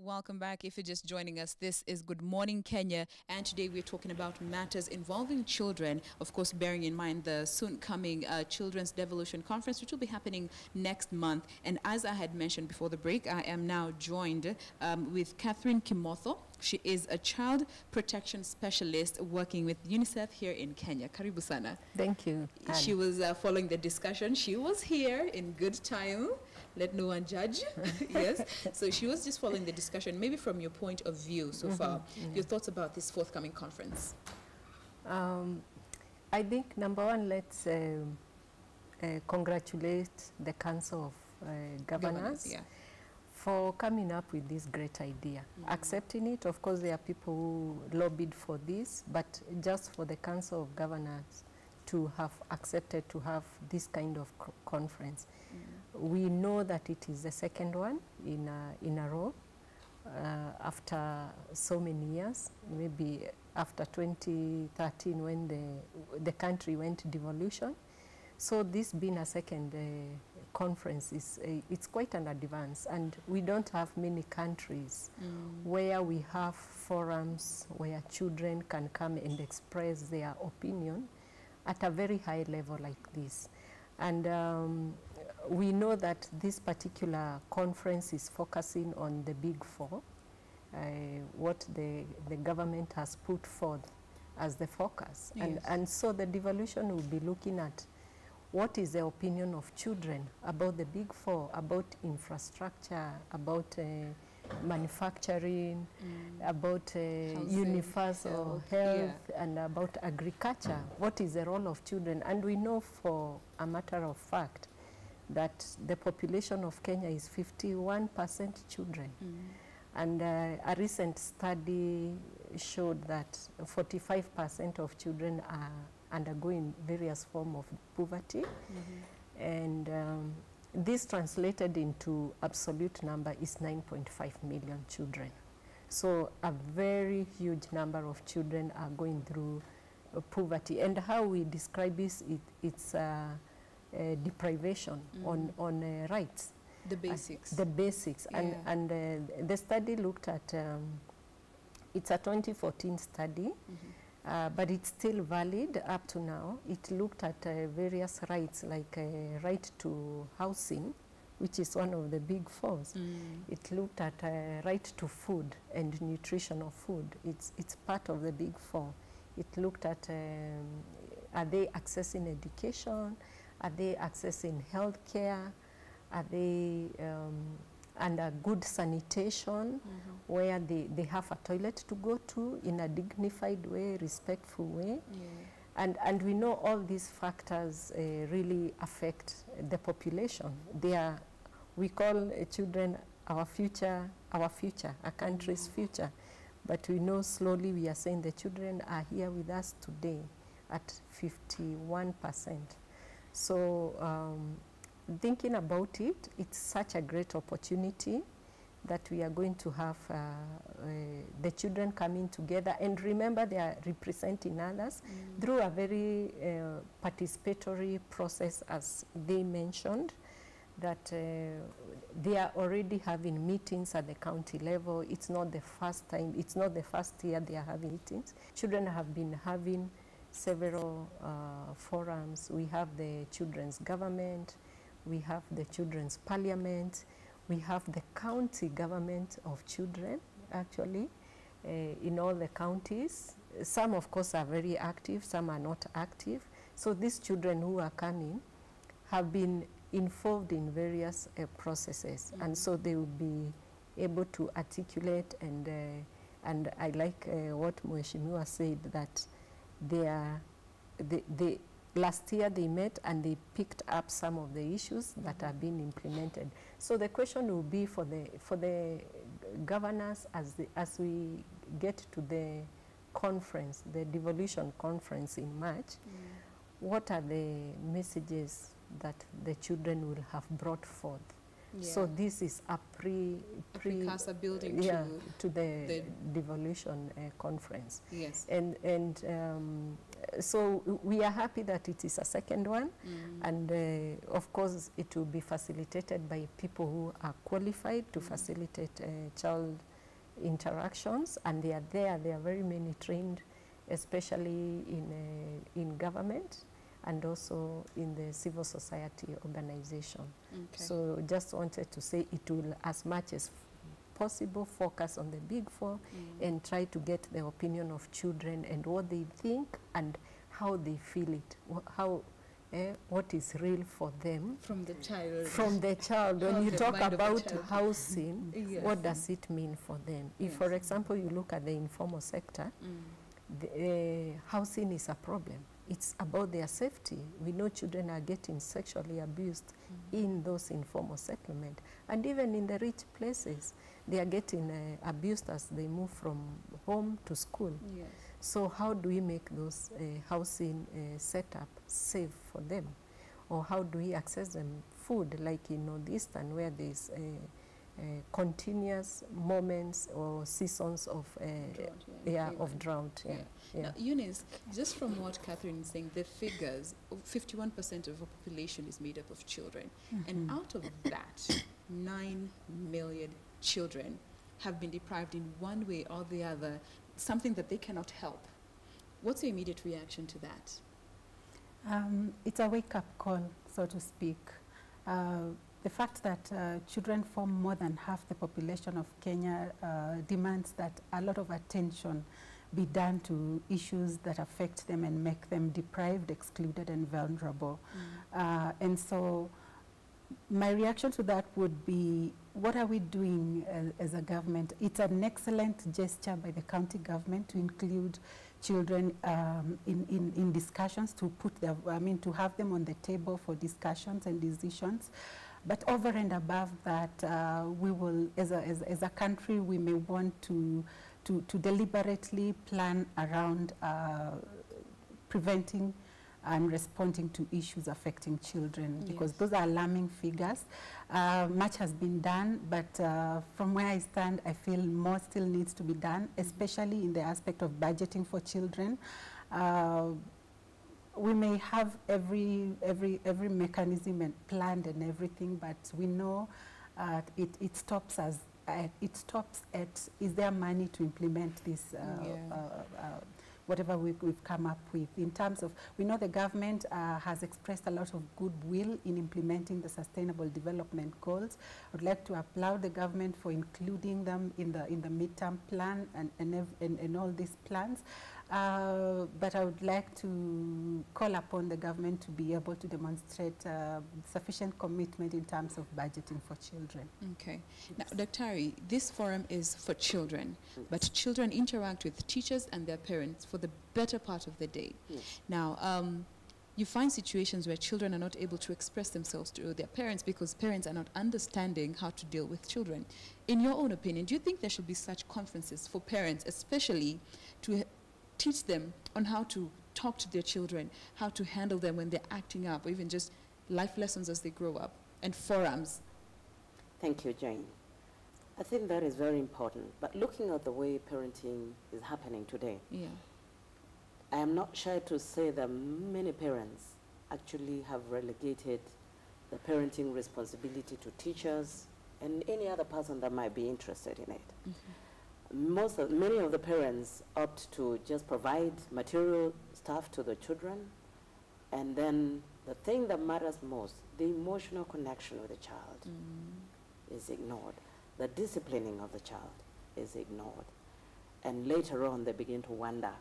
Welcome back. If you're just joining us, this is Good Morning Kenya, and today we're talking about matters involving children, of course bearing in mind the soon coming Children's Devolution Conference, which will be happening next month. And as I had mentioned before the break, I am now joined with Catherine Kimotho. She is a child protection specialist working with UNICEF here in Kenya. Karibu sana. Thank you. She was following the discussion. She was here in good time. Let no one judge. Yes. So she was just following the discussion. Maybe from your point of view so far, your thoughts about this forthcoming conference? I think, number one, let's congratulate the Council of Governors for coming up with this great idea. Accepting it, of course, there are people who lobbied for this, but just for the Council of Governors to have accepted to have this kind of conference. We know that it is the second one in a row after so many years, maybe after 2013 when the country went devolution. So this being a second conference, it's quite an advance, and we don't have many countries where we have forums where children can come and express their opinion at a very high level like this. And we know that this particular conference is focusing on the big four, what the government has put forth as the focus. Yes. And so the devolution will be looking at what is the opinion of children about the big four, about infrastructure, about manufacturing, about universal health, and about agriculture. What is the role of children? And we know for a matter of fact that the population of Kenya is 51% children. And a recent study showed that 45% of children are undergoing various forms of poverty. And this translated into absolute number is 9.5 million children. So a very huge number of children are going through poverty. And how we describe this, it's deprivation on rights. The basics. The basics. And the study looked at, it's a 2014 study, but it's still valid up to now. It looked at various rights, like right to housing, which is one of the big fours. It looked at right to food and nutrition of food. It's part of the big four. It looked at are they accessing education? Are they accessing health care? Are they under good sanitation, where they have a toilet to go to in a dignified way, respectful way? And we know all these factors really affect the population. We call children our future, a country's future. But we know slowly we are saying the children are here with us today at 51%. So thinking about it, it's such a great opportunity that we are going to have the children coming together. And remember, they are representing others through a very participatory process, as they mentioned, that they are already having meetings at the county level. It's not the first time, it's not the first year they are having meetings. Children have been having several forums. We have the children's government, we have the children's parliament, we have the county government of children, actually, in all the counties. Some, of course, are very active, some are not active. So these children who are coming have been involved in various processes, and so they will be able to articulate, and I like what Mheshimiwa said, that last year they met and they picked up some of the issues that are being implemented. So the question will be for the governors as we get to the conference, the devolution conference in March, what are the messages that the children will have brought forth? So this is a precursor building to the devolution conference. Yes. And so we are happy that it is a second one, and of course it will be facilitated by people who are qualified to facilitate child interactions, and they are there. There are very many trained, especially in government and also in the civil society organization. Okay. So just wanted to say it will, as much as possible, focus on the big four and try to get the opinion of children and what they think and how they feel it, what is real for them. From the child. From the child. When you talk about housing, yes. what does it mean for them? If, yes. for example, you look at the informal sector, the, housing is a problem. It's about their safety. We know children are getting sexually abused in those informal settlements. And even in the rich places, they are getting abused as they move from home to school. Yes. So how do we make those housing setup safe for them? Or how do we access them food, like in Northeastern, where there's continuous moments or seasons of drought. Now, Eunice, just from what Catherine is saying, the figures, 51% of our population is made up of children. And out of that, 9 million children have been deprived in one way or the other, something that they cannot help. What's your immediate reaction to that? It's a wake-up call, so to speak. The fact that children form more than half the population of Kenya demands that a lot of attention be done to issues that affect them and make them deprived, excluded, and vulnerable. And so my reaction to that would be, what are we doing as a government? It's an excellent gesture by the county government to include children in discussions, to put their, to have them on the table for discussions and decisions. But over and above that, we will, as a country, we may want to deliberately plan around preventing and responding to issues affecting children, because those are alarming figures. Much has been done, but from where I stand, I feel more still needs to be done, especially in the aspect of budgeting for children. We may have every mechanism and planned and everything, but we know it stops at is there money to implement this whatever we've come up with. In terms of, we know the government has expressed a lot of goodwill in implementing the Sustainable Development Goals. I would like to applaud the government for including them in the midterm plan and all these plans. But I would like to call upon the government to be able to demonstrate sufficient commitment in terms of budgeting for children. Okay. Now, Dr. Ari, this forum is for children, but children interact with teachers and their parents for the better part of the day. Now, you find situations where children are not able to express themselves to their parents because parents are not understanding how to deal with children. In your own opinion, do you think there should be such conferences for parents, especially to teach them on how to talk to their children, how to handle them when they're acting up, or even just life lessons as they grow up, and forums? Thank you, Jane. I think that is very important. But looking at the way parenting is happening today, I am not shy to say that many parents actually have relegated the parenting responsibility to teachers and any other person that might be interested in it. Many of the parents opt to just provide material stuff to the children, and then the thing that matters most, the emotional connection with the child, is ignored. The disciplining of the child is ignored. And later on, they begin to wonder.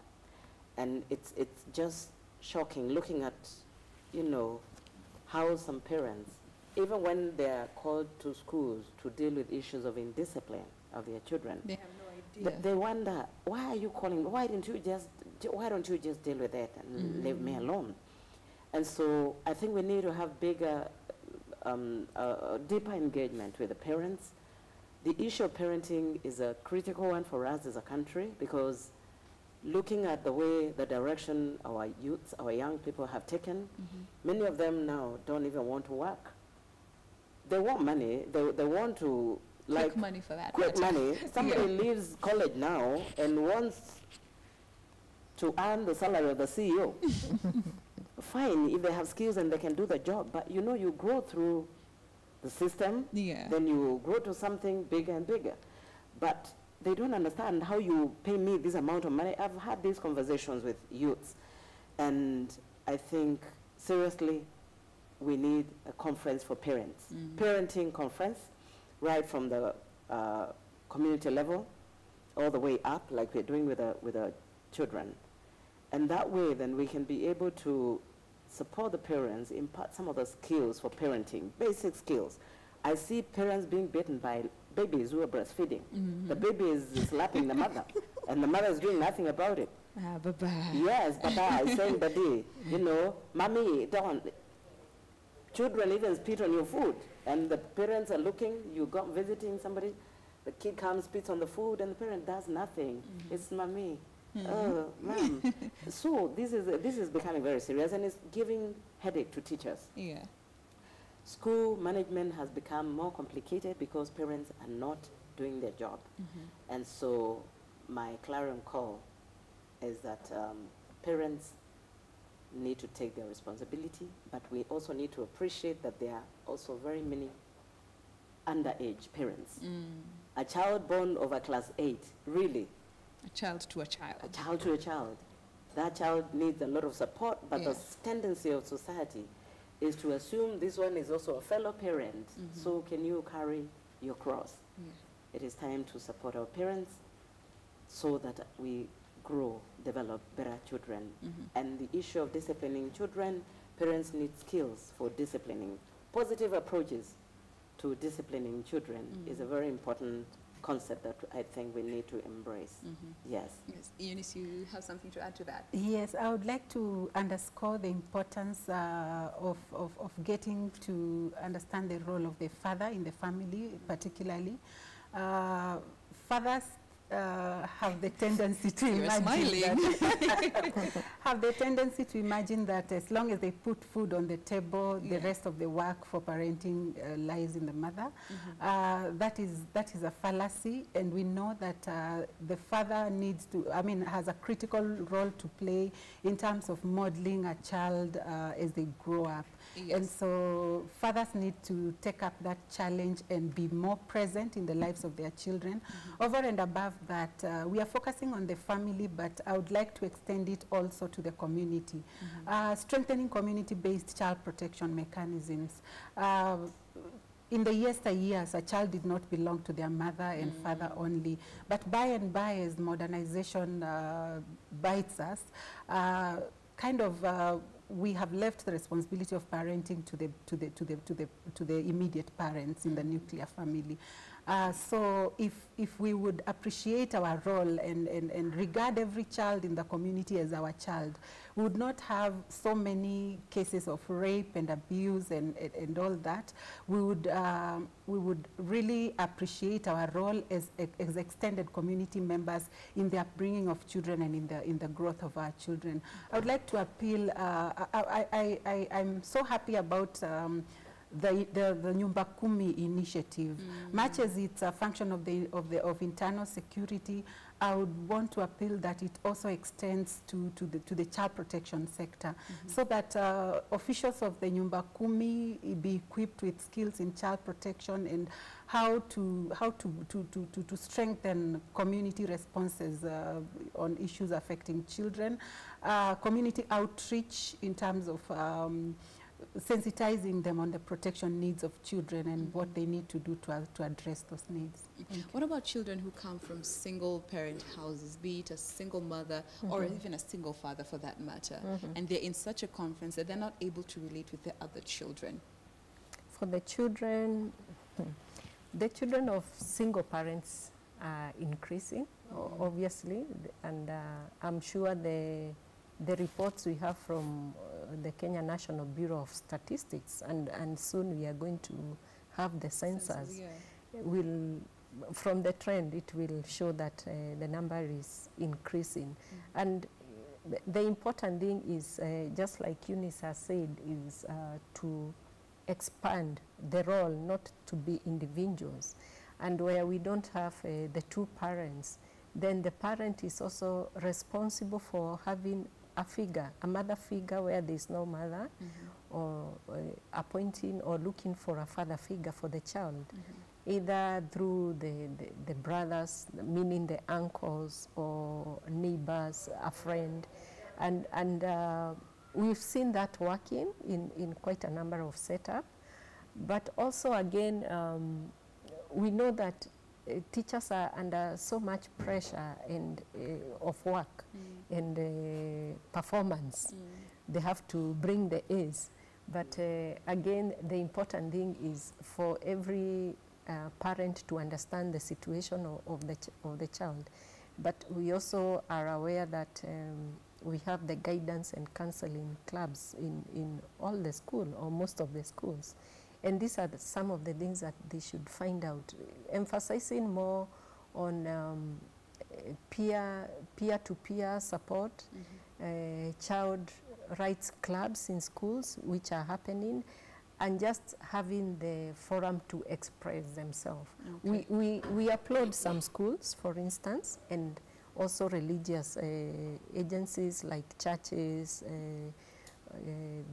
And it's just shocking looking at, how some parents, even when they are called to schools to deal with issues of indiscipline of their children, they have no idea. They wonder, why are you calling? Why don't you just deal with it and leave me alone? And so I think we need to have bigger, deeper engagement with the parents. The issue of parenting is a critical one for us as a country, because looking at the way, the direction our youths, our young people have taken, many of them now don't even want to work. They want money. They want to, quick money for that. Quick money. Somebody leaves college now and wants to earn the salary of the CEO. Fine, if they have skills and they can do the job, but you grow through the system, then you grow to something bigger and bigger. But they don't understand how you pay me this amount of money. I've had these conversations with youths, and I think, seriously, we need a conference for parents. Parenting conference, right from the community level all the way up, like we're doing with the children. And that way, then, we can be able to support the parents, impart some of the skills for parenting, basic skills. I see parents being beaten by babies who are breastfeeding. The baby is slapping the mother, and the mother is doing nothing about it. Bye-bye. Yes, bye-bye, saying daddy, you know, mommy, don't. Children even spit on your food, and the parents are looking, you go visiting somebody, the kid comes, spits on the food, and the parent does nothing. It's mommy. Oh, mom. So this is becoming very serious, and it's giving headache to teachers. Yeah. School management has become more complicated because parents are not doing their job. And so my clarion call is that parents need to take their responsibility, but we also need to appreciate that there are also very many underage parents. A child born over class 8, really. A child to a child. A child to a child. That child needs a lot of support, but the tendency of society is to assume this one is also a fellow parent. So can you carry your cross? It is time to support our parents so that we grow, develop better children. And the issue of disciplining children, parents need skills for disciplining. Positive approaches to disciplining children is a very important concept that I think we need to embrace. Yes. Eunice, you have something to add to that? Yes, I would like to underscore the importance of getting to understand the role of the father in the family, particularly. Fathers have the tendency to imagine that as long as they put food on the table, the rest of the work for parenting lies in the mother. That is a fallacy, and we know that the father needs to, has a critical role to play in terms of modeling a child as they grow up. And so fathers need to take up that challenge and be more present in the lives of their children. Over and above that, we are focusing on the family, but I would like to extend it also to the community. Strengthening community-based child protection mechanisms. In the yesteryears, a child did not belong to their mother and father only. But by and by, as modernization bites us, we have left the responsibility of parenting to the immediate parents in the nuclear family. So if we would appreciate our role and regard every child in the community as our child, we would not have so many cases of rape and abuse and all that. We would really appreciate our role as extended community members in the upbringing of children and in the growth of our children. I would like to appeal. I'm so happy about the Nyumba Kumi initiative. Much as it's a function of internal security, I would want to appeal that it also extends to the child protection sector, so that officials of the Nyumba Kumi be equipped with skills in child protection and how to strengthen community responses on issues affecting children, community outreach in terms of sensitizing them on the protection needs of children and what they need to do to address those needs. What about children who come from single parent houses, be it a single mother or even a single father for that matter, and they're in such a conference that they're not able to relate with their other children? For the children of single parents are increasing, obviously, and I'm sure the reports we have from the Kenya National Bureau of Statistics, and soon we are going to have the census, from the trend, it will show that the number is increasing. And the important thing is, just like Eunice has said, is to expand the role, not to be individuals. And where we don't have the two parents, then the parent is also responsible for having a mother figure where there is no mother, or appointing or looking for a father figure for the child. either through the brothers, meaning the uncles or neighbors, a friend. And we've seen that working in quite a number of setups. But also, again, we know that teachers are under so much pressure and of work and performance. They have to bring the A's. But again, the important thing is for every parent to understand the situation of the child. But we also are aware that we have the guidance and counseling clubs in all the school or most of the schools. And these are some of the things that they should find out, emphasizing more on peer-to-peer support, child rights clubs in schools which are happening, and just having the forum to express themselves. Okay. We applaud some schools, for instance, and also religious agencies like churches,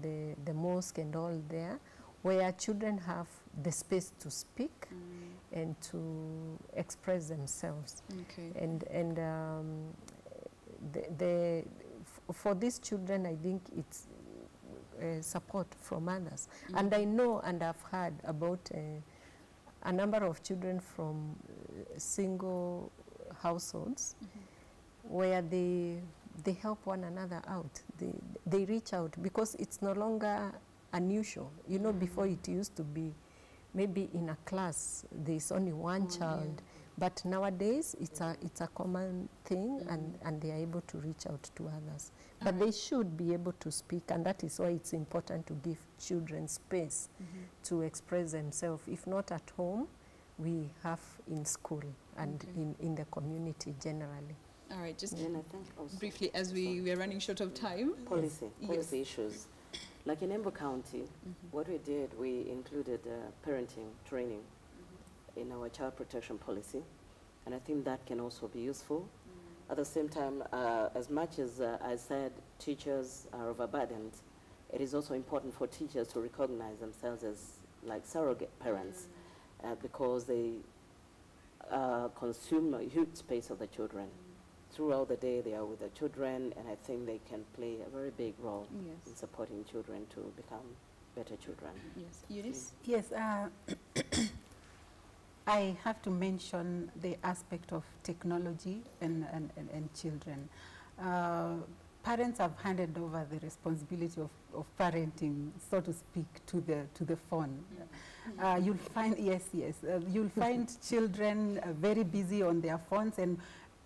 the mosque and all there, where children have the space to speak and to express themselves. Okay. And for these children, I think it's support from others. And I know and I've heard about a number of children from single households where they help one another out. They reach out because it's no longer unusual. You know, before it used to be maybe in a class there's only one child, but nowadays it's a common thing, and they are able to reach out to others. But they should be able to speak, and that is why it's important to give children space to express themselves. If not at home, we have in school and in the community generally. All right, just briefly, as we are running short of time. Policy issues. Like in Embu County, what we did, we included parenting training in our child protection policy, and I think that can also be useful. At the same time, as much as I said teachers are overburdened, it is also important for teachers to recognize themselves as like surrogate parents because they consume a huge space of the children. Throughout the day, they are with the children, and I think they can play a very big role in supporting children to become better children. Yes. Eunice? Yes. I have to mention the aspect of technology and children. Parents have handed over the responsibility of parenting, so to speak, to the phone. You'll find, you'll find children very busy on their phones, and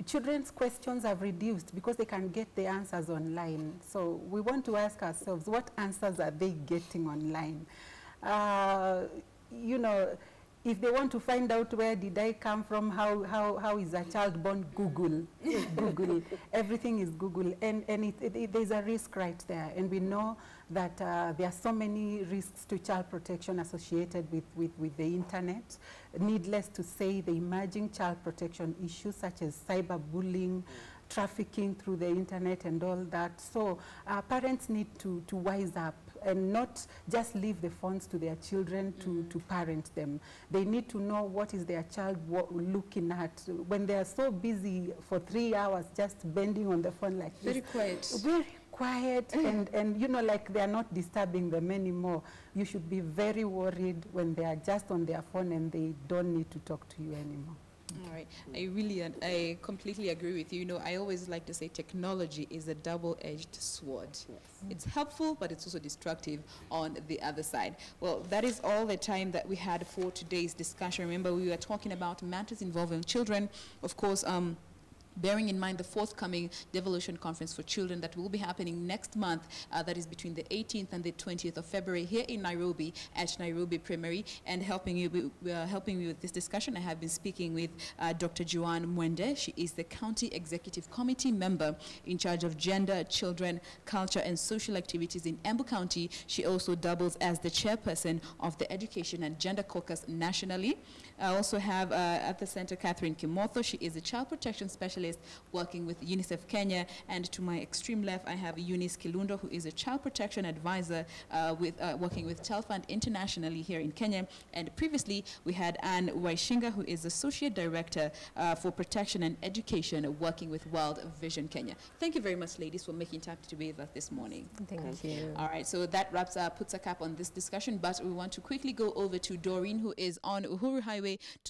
children's questions have reduced because they can get the answers online. So we want to ask ourselves, what answers are they getting online? You know, if they want to find out where did I come from, how is a child born, Google. Google. Everything is Google. And there's a risk right there. And we know that there are so many risks to child protection associated with the internet. Needless to say, the emerging child protection issues such as cyberbullying, trafficking through the internet and all that. So parents need to wise up and not just leave the phones to their children to parent them. They need to know what is their child looking at. When they are so busy for 3 hours just bending on the phone like this. Very quiet. Very quiet and you know, like they are not disturbing them anymore. You should be very worried when they are just on their phone and they don't need to talk to you anymore. All right. I completely agree with you. You know, I always like to say technology is a double-edged sword. Yes. It's helpful, but it's also destructive on the other side. Well, that is all the time that we had for today's discussion. Remember, we were talking about matters involving children. Of course, bearing in mind the forthcoming Devolution Conference for Children that will be happening next month, that is between the 18th and the 20th of February here in Nairobi at Nairobi Primary. And helping me with this discussion, I have been speaking with Dr. Jain Wamboi. She is the County Executive Committee member in charge of gender, children, culture, and social activities in Embu County. She also doubles as the chairperson of the Education and Gender Caucus nationally. I also have at the center Catherine Kimotho. She is a child protection specialist specialist working with UNICEF Kenya. And to my extreme left, I have Eunice Kilundo, who is a child protection advisor working with Child Fund internationally here in Kenya. And previously, we had Waichinga, who is Associate Director for Protection and Education working with World Vision Kenya. Thank you very much, ladies, for making time to be with us this morning. Thank you. All right, so that puts a cap on this discussion, but we want to quickly go over to Doreen, who is on Uhuru Highway to